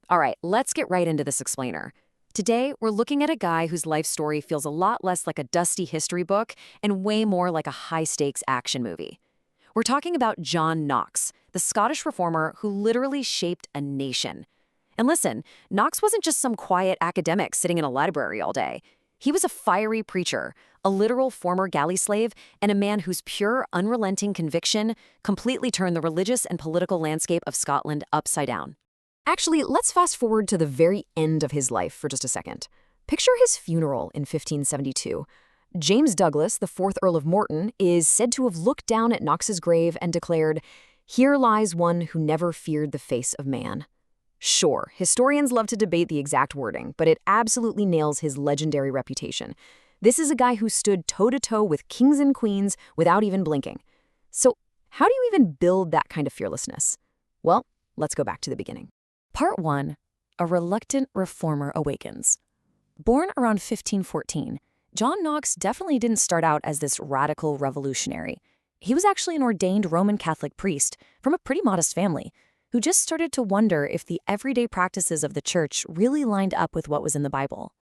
All right, let's get right into this explainer. Today, we're looking at a guy whose life story feels a lot less like a dusty history book and way more like a high-stakes action movie. We're talking about John Knox, the Scottish reformer who literally shaped a nation. And listen, Knox wasn't just some quiet academic sitting in a library all day. He was a fiery preacher, a literal former galley slave, and a man whose pure, unrelenting conviction completely turned the religious and political landscape of Scotland upside down. Actually, let's fast forward to the very end of his life for just a second. Picture his funeral in 1572. James Douglas, the 4th Earl of Morton, is said to have looked down at Knox's grave and declared, "Here lies one who never feared the face of man." Sure, historians love to debate the exact wording, but it absolutely nails his legendary reputation. This is a guy who stood toe-to-toe with kings and queens without even blinking. So, how do you even build that kind of fearlessness? Well, let's go back to the beginning. Part 1. A reluctant reformer awakens. Born around 1514, John Knox definitely didn't start out as this radical revolutionary. He was actually an ordained Roman Catholic priest from a pretty modest family who just started to wonder if the everyday practices of the church really lined up with what was in the Bible.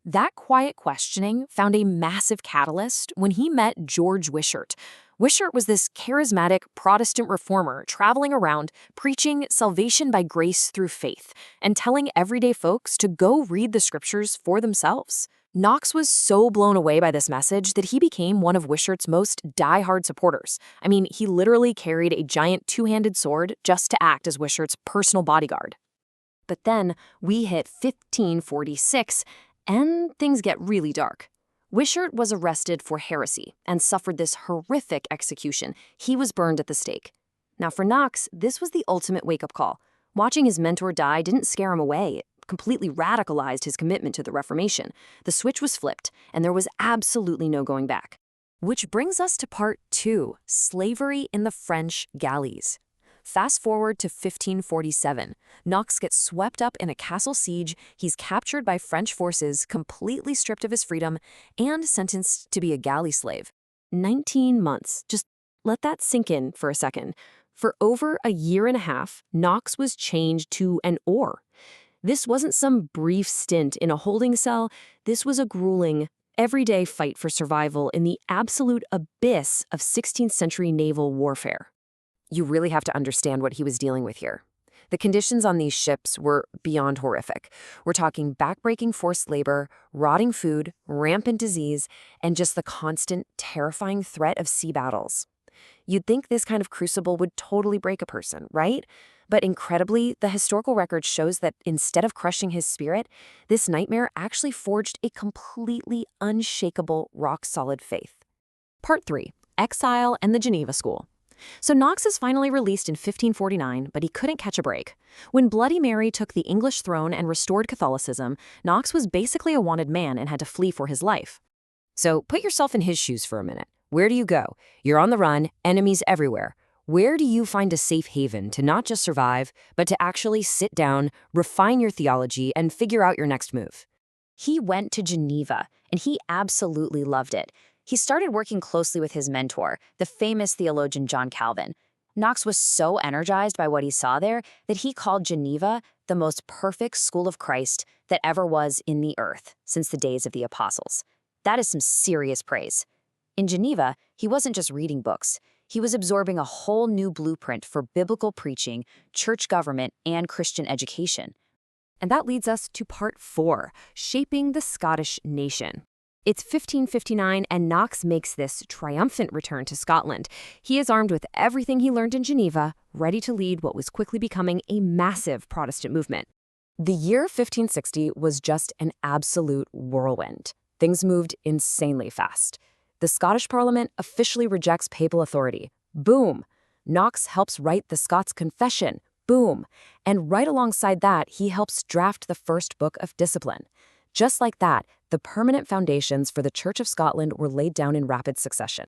That quiet questioning found a massive catalyst when he met George Wishart. Wishart was this charismatic Protestant reformer traveling around preaching salvation by grace through faith and telling everyday folks to go read the scriptures for themselves. Knox was so blown away by this message that he became one of Wishart's most die-hard supporters. I mean, he literally carried a giant two-handed sword just to act as Wishart's personal bodyguard. But then we hit 1546, and things get really dark. Wishart was arrested for heresy and suffered this horrific execution. He was burned at the stake. Now for Knox, this was the ultimate wake-up call. Watching his mentor die didn't scare him away. It completely radicalized his commitment to the Reformation. The switch was flipped, and there was absolutely no going back. Which brings us to part 2, slavery in the French galleys. Fast forward to 1547. Knox gets swept up in a castle siege. He's captured by French forces, completely stripped of his freedom, and sentenced to be a galley slave. 19 months. Just let that sink in for a second. For over a year and a half, Knox was chained to an oar. This wasn't some brief stint in a holding cell. This was a grueling, everyday fight for survival in the absolute abyss of 16th century naval warfare. You really have to understand what he was dealing with here. The conditions on these ships were beyond horrific. We're talking backbreaking forced labor, rotting food, rampant disease, and just the constant, terrifying threat of sea battles. You'd think this kind of crucible would totally break a person, right? But incredibly, the historical record shows that instead of crushing his spirit, this nightmare actually forged a completely unshakable, rock-solid faith. Part 3. Exile and the Geneva School. So Knox is finally released in 1549, but he couldn't catch a break. When Bloody Mary took the English throne and restored Catholicism, Knox was basically a wanted man and had to flee for his life. So put yourself in his shoes for a minute. Where do you go? You're on the run, enemies everywhere. Where do you find a safe haven to not just survive, but to actually sit down, refine your theology, and figure out your next move? He went to Geneva, and he absolutely loved it. He started working closely with his mentor, the famous theologian John Calvin. Knox was so energized by what he saw there that he called Geneva the most perfect school of Christ that ever was in the earth since the days of the apostles. That is some serious praise. In Geneva, he wasn't just reading books. He was absorbing a whole new blueprint for biblical preaching, church government, and Christian education. And that leads us to part 4, shaping the Scottish nation. It's 1559, and Knox makes this triumphant return to Scotland. He is armed with everything he learned in Geneva, ready to lead what was quickly becoming a massive Protestant movement. The year 1560 was just an absolute whirlwind. Things moved insanely fast. The Scottish Parliament officially rejects papal authority. Boom! Knox helps write the Scots Confession. Boom! And right alongside that, he helps draft the first book of discipline. Just like that, the permanent foundations for the Church of Scotland were laid down in rapid succession.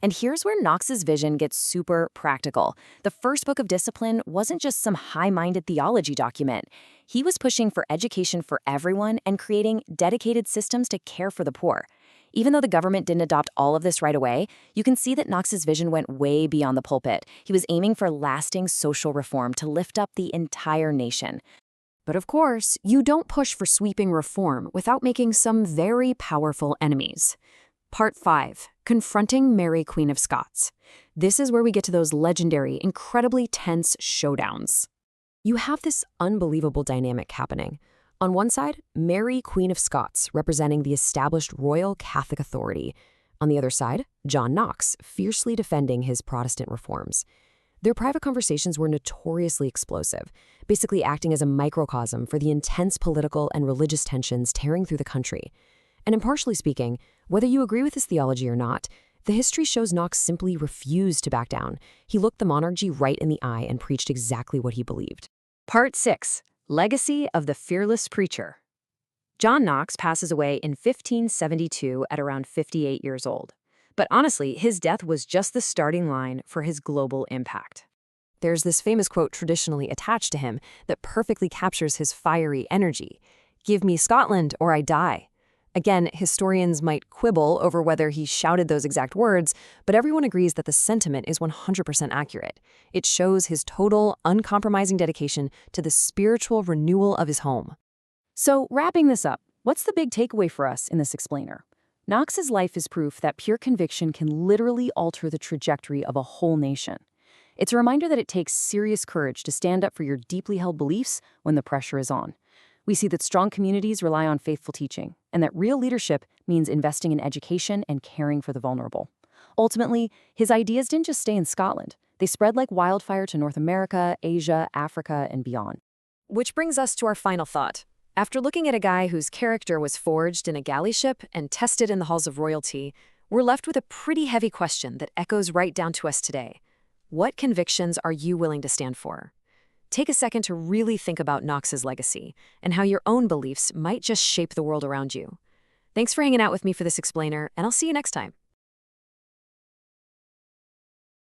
And here's where Knox's vision gets super practical. The first book of discipline wasn't just some high-minded theology document. He was pushing for education for everyone and creating dedicated systems to care for the poor. Even though the government didn't adopt all of this right away, you can see that Knox's vision went way beyond the pulpit. He was aiming for lasting social reform to lift up the entire nation. But of course, you don't push for sweeping reform without making some very powerful enemies. Part 5. Confronting Mary, Queen of Scots. This is where we get to those legendary, incredibly tense showdowns. You have this unbelievable dynamic happening. On one side, Mary, Queen of Scots, representing the established royal Catholic authority. On the other side, John Knox, fiercely defending his Protestant reforms. Their private conversations were notoriously explosive, basically acting as a microcosm for the intense political and religious tensions tearing through the country. And impartially speaking, whether you agree with his theology or not, the history shows Knox simply refused to back down. He looked the monarchy right in the eye and preached exactly what he believed. Part 6. Legacy of the Fearless Preacher. John Knox passes away in 1572 at around 58 years old. But honestly, his death was just the starting line for his global impact. There's this famous quote traditionally attached to him that perfectly captures his fiery energy. "Give me Scotland or I die." Again, historians might quibble over whether he shouted those exact words, but everyone agrees that the sentiment is 100% accurate. It shows his total, uncompromising dedication to the spiritual renewal of his home. So, wrapping this up, what's the big takeaway for us in this explainer? Knox's life is proof that pure conviction can literally alter the trajectory of a whole nation. It's a reminder that it takes serious courage to stand up for your deeply held beliefs when the pressure is on. We see that strong communities rely on faithful teaching, and that real leadership means investing in education and caring for the vulnerable. Ultimately, his ideas didn't just stay in Scotland. They spread like wildfire to North America, Asia, Africa, and beyond. Which brings us to our final thought. After looking at a guy whose character was forged in a galley ship and tested in the halls of royalty, we're left with a pretty heavy question that echoes right down to us today. What convictions are you willing to stand for? Take a second to really think about Knox's legacy and how your own beliefs might just shape the world around you. Thanks for hanging out with me for this explainer, and I'll see you next time.